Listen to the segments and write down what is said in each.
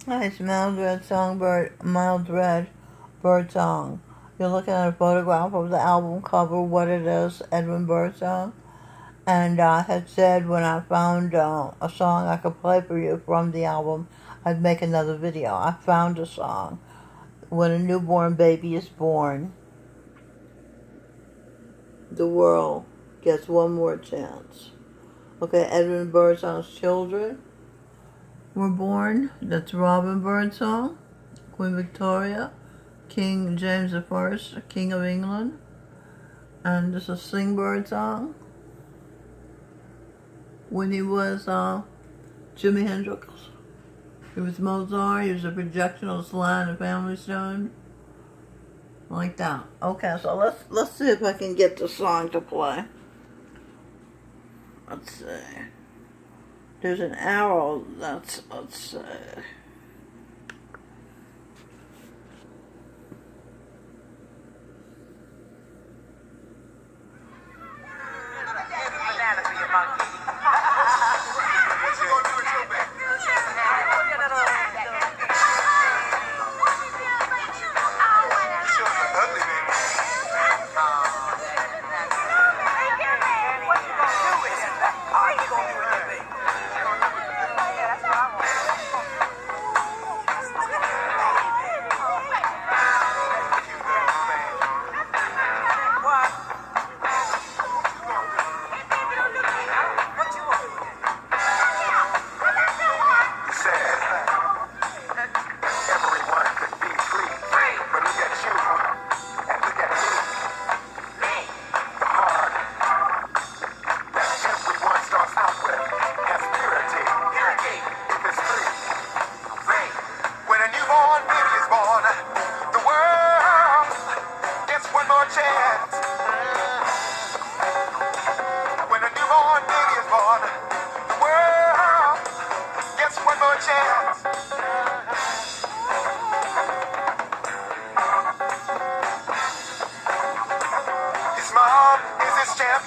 Hi, it's Mild Red Birdsong. You're looking at a photograph of the album cover, What It Is, Edwin Birdsong. And I had said when I found a song I could play for you from the album, I'd make another video. I found a song. When a newborn baby is born, the world gets one more chance. Okay, Edwin Birdsong's children were born. That's Robin Birdsong, Queen Victoria, King James I, King of England, and this is Sing Birdsong. When he was Jimi Hendrix, he was Mozart, he was a projection of Sly and the Family Stone, like that. Okay, so let's see if I can get the song to play. Let's see. There's an arrow let's see.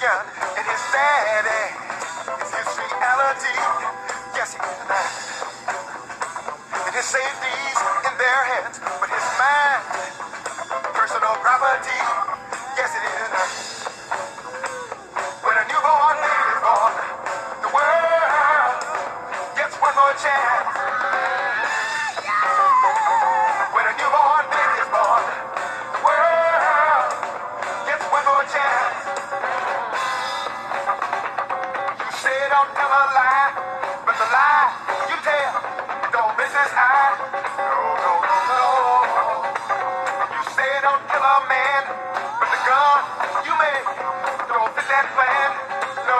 And his daddy is his reality. Yes, he is. And his safety's in their hands, but his mind, personal property. Yes, it is. When a newborn baby is born, the world gets one more chance. When a newborn baby is born, the world gets one more chance. Don't tell a lie, but the lie you tell don't miss his eye. No, no, no, no. You say don't kill a man, but the gun you make don't fit that plan. No.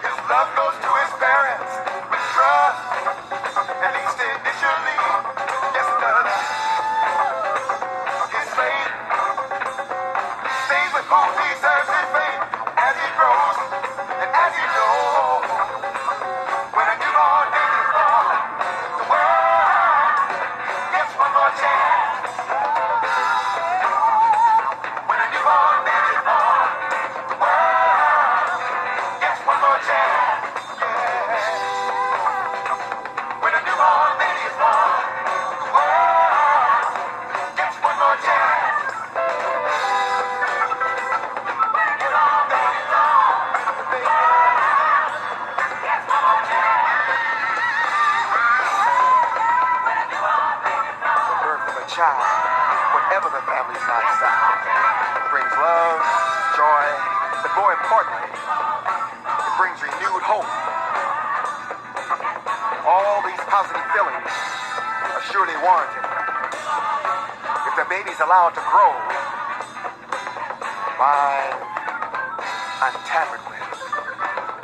His love goes to his parents, but trust, at least initially, yes it does. His faith stays with who deserves his faith as he grows. Child, whatever the family's lifestyle, it brings love, joy, but more importantly, it brings renewed hope. All these positive feelings are surely warranted if the baby's allowed to grow by untampered with.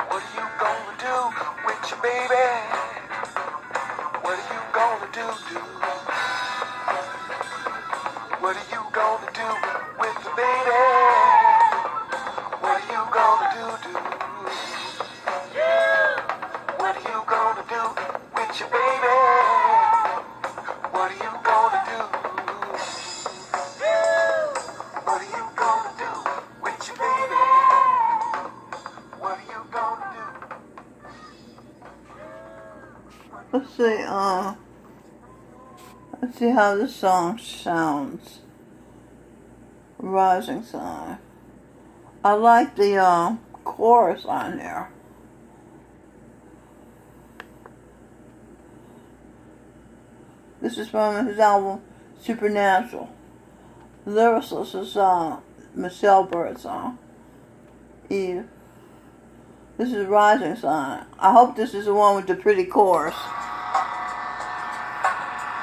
What are you gonna do with your baby? What are you gonna do? What are you gonna do with the baby? What are you gonna do? What are you gonna do with your baby? What are you gonna do? What are you gonna do with your baby? What are you gonna do? Let's see, let's see how this song sounds. Rising Sun. I like the chorus on there. This is from his album Supernatural. The lyricist is Michelle Birdsong. Eve. This is Rising Sun. I hope this is the one with the pretty chorus.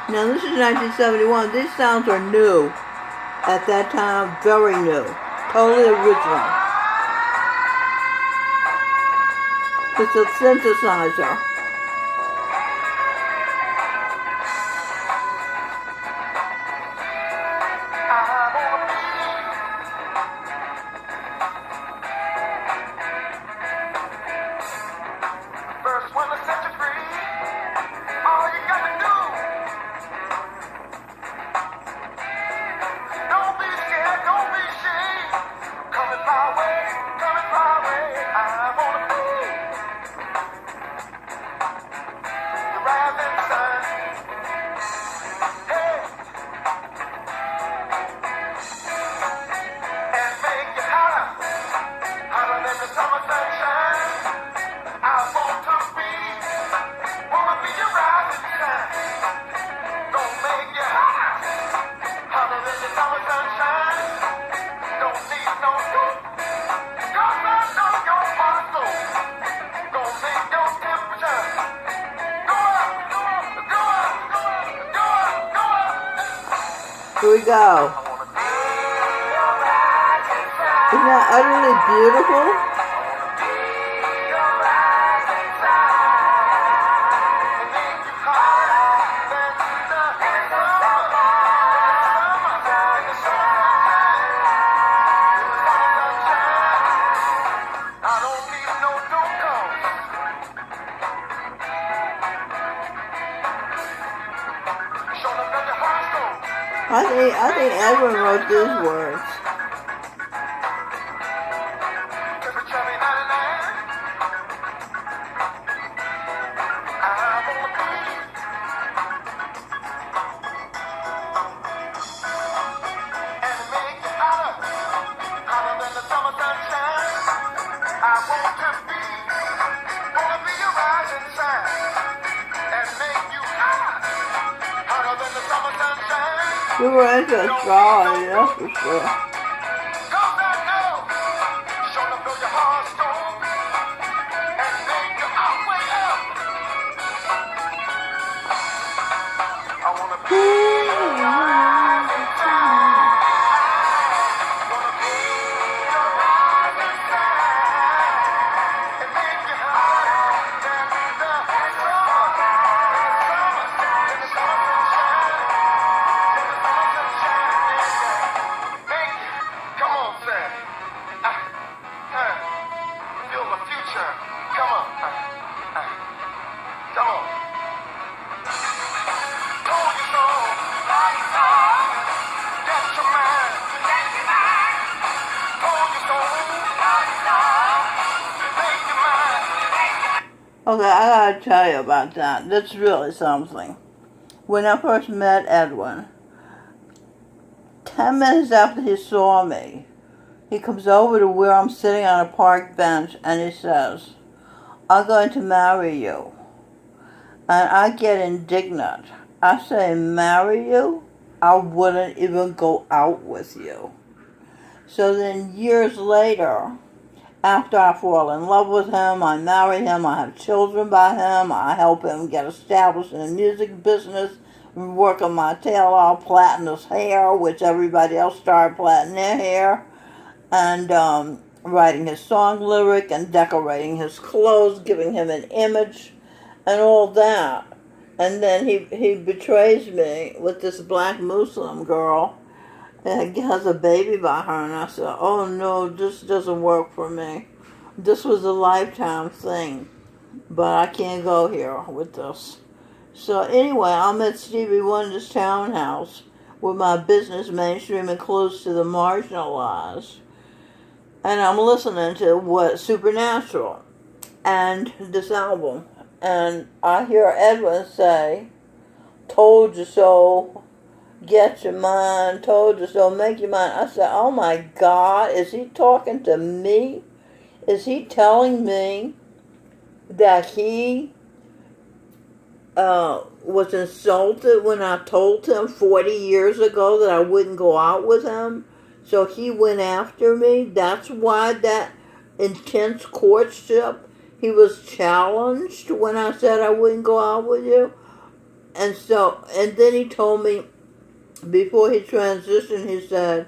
Now this is 1971. These sounds are new. At that time, very new. Totally original. It's a synthesizer. First one to set you free. All you gotta do. Don't be scared, don't be ashamed. Coming my way, coming my way. I wanna be the rising sun. Hey, and make it hotter, hotter than the summer sunshine. I want to be, wanna be your rising sun. Don't make you hotter, hotter than the summer sunshine. Don't need no scoop, 'cause I know your heart's low. Don't make your temperature go up, go up, go up, go up, go up, go up. Here we go. I wanna be your rising sun. Isn't that utterly beautiful? I think Edwin wrote these words. We were into astrology, that's for sure. Okay, I gotta tell you about that. That's really something. When I first met Edwin, 10 minutes after he saw me, he comes over to where I'm sitting on a park bench and he says, "I'm going to marry you." And I get indignant. I say, "Marry you? I wouldn't even go out with you." So then years later, after I fall in love with him, I marry him, I have children by him, I help him get established in the music business, working my tail off, plaiting his hair, which everybody else started plaiting their hair, and writing his song lyric and decorating his clothes, giving him an image, and all that. And then he betrays me with this black Muslim girl, and has a baby by her, and I said, "Oh no, this doesn't work for me. This was a lifetime thing, but I can't go here with this." So anyway, I'm at Stevie Wonder's townhouse with my business mainstream and close to the marginalized, and I'm listening to what Supernatural and this album, and I hear Edwin say, "Told you so, get your mind, told you so, make your mind." I said, "Oh my God, is he talking to me? Is he telling me that he was insulted when I told him 40 years ago that I wouldn't go out with him? So he went after me. That's why that intense courtship, he was challenged when I said I wouldn't go out with you. And then he told me, before he transitioned, he said,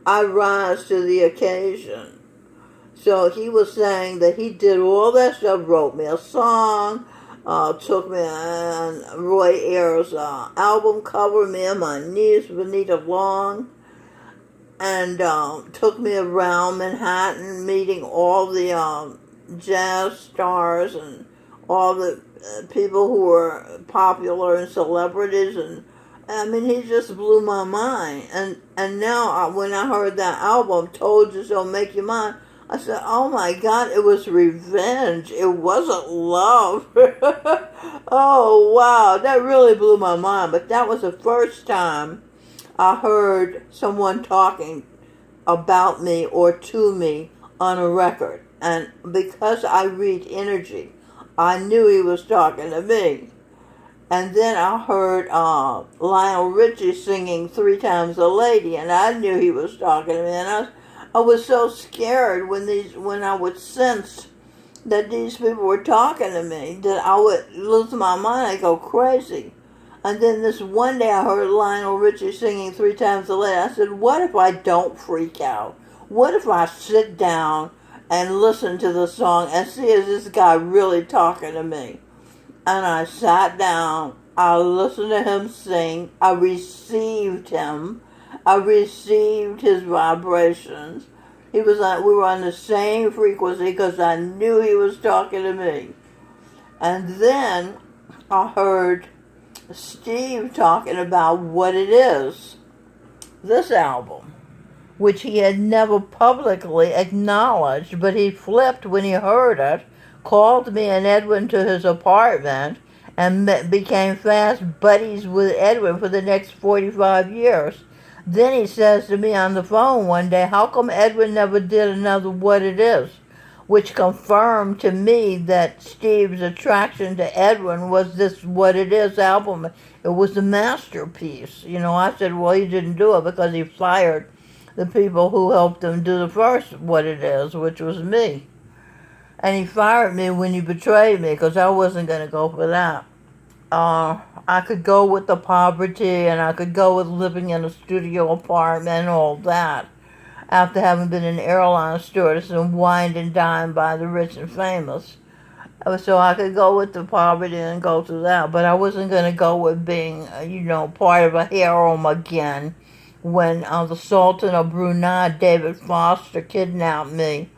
I rise to the occasion. So he was saying that he did all that stuff, wrote me a song, took me on Roy Ayers' album cover, me and my niece, Benita Long, and took me around Manhattan meeting all the jazz stars and all the people who were popular and celebrities, and I mean, he just blew my mind. And now when I heard that album, Told You So, Make Your Mind, I said, oh my God, it was revenge. It wasn't love. Oh, wow, that really blew my mind. But that was the first time I heard someone talking about me or to me on a record. And because I read energy, I knew he was talking to me. And then I heard Lionel Richie singing Three Times a Lady, and I knew he was talking to me. And I was so scared when I would sense that these people were talking to me that I would lose my mind. I'd go crazy. And then this one day I heard Lionel Richie singing Three Times a Lady. I said, what if I don't freak out? What if I sit down and listen to the song and see is this guy really talking to me? And I sat down, I listened to him sing, I received him, I received his vibrations. We were on the same frequency because I knew he was talking to me. And then I heard Steve talking about What It Is, this album, which he had never publicly acknowledged, but he flipped when he heard it, called me and Edwin to his apartment, and became fast buddies with Edwin for the next 45 years. Then he says to me on the phone one day, how come Edwin never did another What It Is? Which confirmed to me that Steve's attraction to Edwin was this What It Is album. It was a masterpiece. You know, I said, well, he didn't do it because he fired the people who helped him do the first What It Is, which was me. And he fired me when he betrayed me because I wasn't going to go for that. I could go with the poverty and I could go with living in a studio apartment and all that after having been an airline stewardess and wined and dined by the rich and famous. So I could go with the poverty and go through that, but I wasn't going to go with being, part of a harem again when the Sultan of Brunei, David Foster, kidnapped me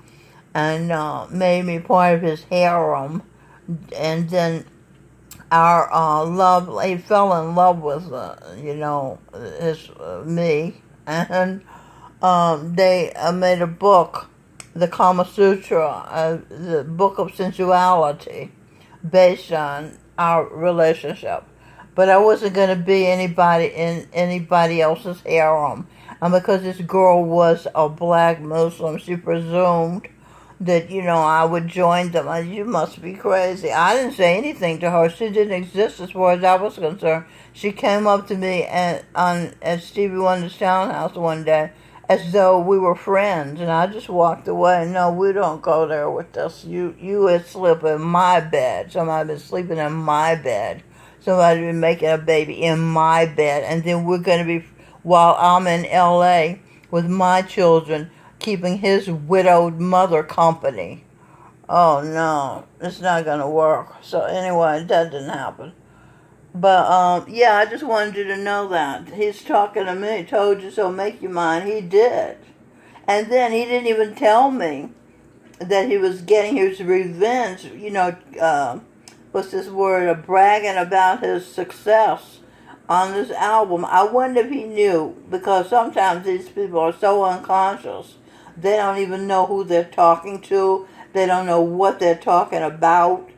and made me part of his harem. And then our love, he fell in love with, me. And they made a book, the Kama Sutra, the book of sensuality, based on our relationship. But I wasn't going to be anybody else's harem. And because this girl was a black Muslim, she presumed that, I would join them. You must be crazy. I didn't say anything to her. She didn't exist as far as I was concerned. She came up to me at Stevie Wonder's townhouse one day as though we were friends, and I just walked away. No, we don't go there with this. You would sleep in my bed. Somebody been sleeping in my bed. Somebody been making a baby in my bed, and then we're going to be, while I'm in L.A. with my children, keeping his widowed mother company. Oh no, it's not going to work. So anyway, that didn't happen. But I just wanted you to know that. He's talking to me, told you so, make your mind. He did. And then he didn't even tell me that he was getting his revenge, what's this word, bragging about his success on this album. I wonder if he knew, because sometimes these people are so unconscious. They don't even know who they're talking to. They don't know what they're talking about,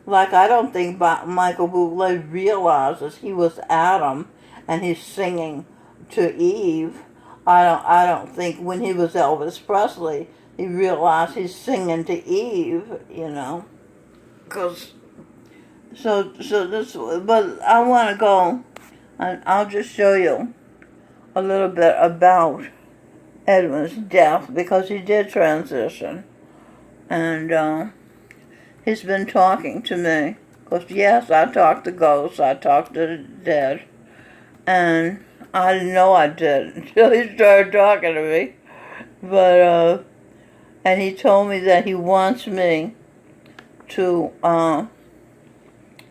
Like, I don't think Michael Bublé realizes he was Adam and he's singing to Eve. I don't think when he was Elvis Presley, he realized he's singing to Eve, you know. But I want to go, and I'll just show you a little bit about Edwin's death, because he did transition. And he's been talking to me. Because, yes, I talked to ghosts, I talked to the dead. And I didn't know I did until he started talking to me. But, and he told me that he wants me to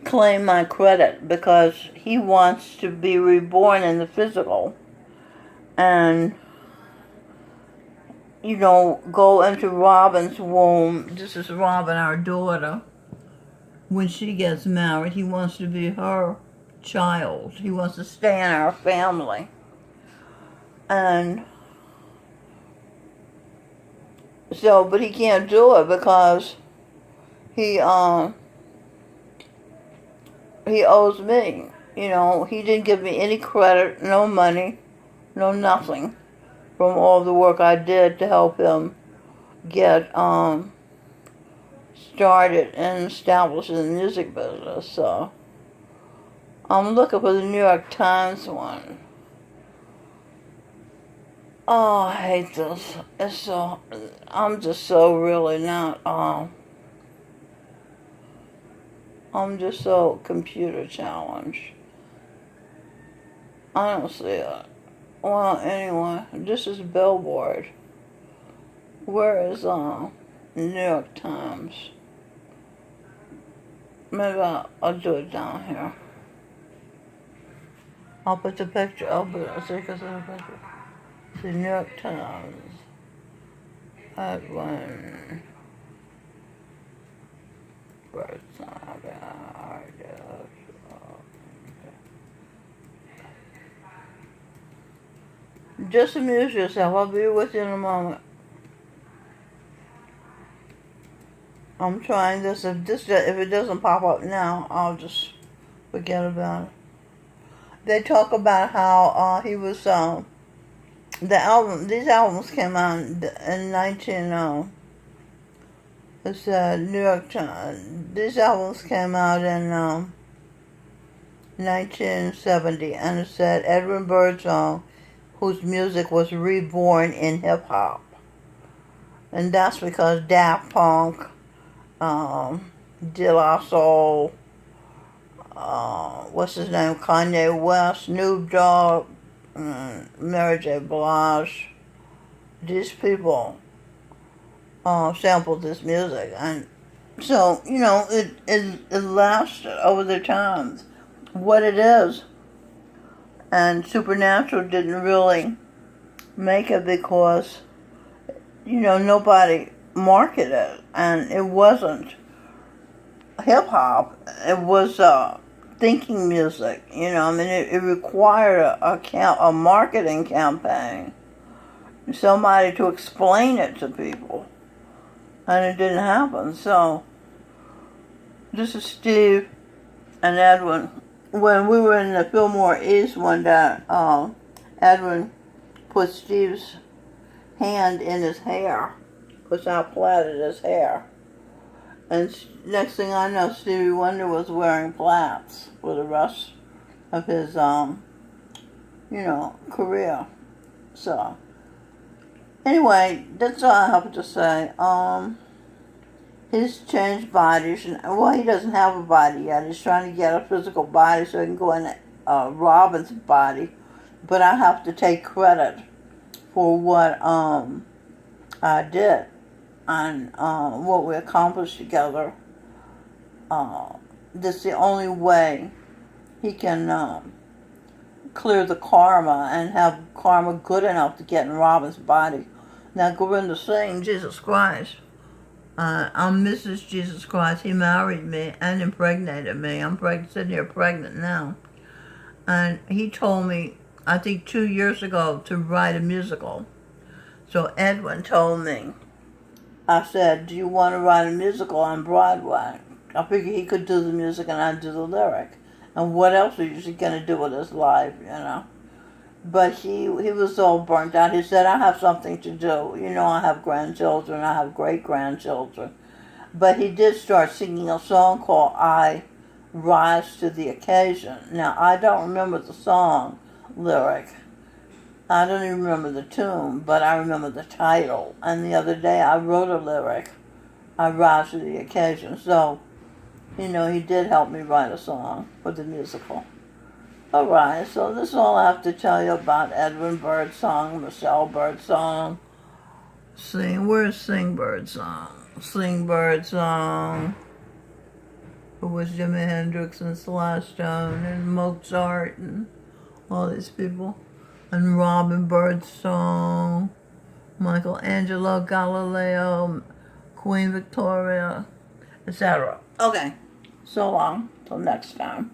claim my credit because he wants to be reborn in the physical. And, you know, go into Robin's womb. This is Robin, our daughter. When she gets married, he wants to be her child. He wants to stay in our family. And so, but he can't do it because he owes me. You know, he didn't give me any credit, no money, no nothing from all the work I did to help him get started and established in the music business. So I'm looking for the New York Times one. Oh, I hate this. It's so, I'm just so really not, I'm just so computer challenged. I don't see it. Well, anyway, this is Billboard. Where is, New York Times? Maybe I'll do it down here. I'll put the picture, see, because of the picture. The New York Times. Edwin. Birdsong. Just amuse yourself. I'll be with you in a moment. I'm trying this. If it doesn't pop up now, I'll just forget about it. They talk about how he was these albums came out in 19. It said New York Times. These albums came out in 1970, and it said Edwin Birdsong, whose music was reborn in hip hop, and that's because Daft Punk, De La Soul, what's his name, Kanye West, Snoop Dogg, Mary J. Blige, these people sampled this music, and so, you know, it lasted over the times. What it is, and Supernatural didn't really make it because, you know, nobody marketed it, and it wasn't hip hop. It was thinking music. You know, I mean, it required a marketing campaign, somebody to explain it to people, and it didn't happen. So this is Steve and Edwin. When we were in the Fillmore East one day, Edwin put Steve's hand in his hair, because I plaited his hair. And next thing I know, Stevie Wonder was wearing plaits for the rest of his, career. So, anyway, that's all I have to say. He's changed bodies. Well, he doesn't have a body yet. He's trying to get a physical body so he can go in Robin's body. But I have to take credit for what I did and what we accomplished together. That's the only way he can clear the karma and have karma good enough to get in Robin's body. Now, Gorinda Singh, Jesus Christ. I'm Mrs. Jesus Christ. He married me and impregnated me. I'm sitting here pregnant now. And he told me, I think 2 years ago, to write a musical. So Edwin told me, I said, do you want to write a musical on Broadway? I figured he could do the music and I'd do the lyric. And what else was he going to do with his life, you know? But he was all burnt out. He said, I have something to do. You know, I have grandchildren. I have great-grandchildren. But he did start singing a song called I Rise to the Occasion. Now, I don't remember the song lyric. I don't even remember the tune, but I remember the title. And the other day I wrote a lyric, I Rise to the Occasion. So, you know, he did help me write a song for the musical. Alright, so this is all I have to tell you about Edwin Birdsong, Michelle Birdsong. Where's Sing Birdsong? Sing Birdsong. Who was Jimi Hendrix and Slash Stone and Mozart and all these people. And Robin Birdsong, Michelangelo Galileo, Queen Victoria, etc. Okay, so long. Till next time.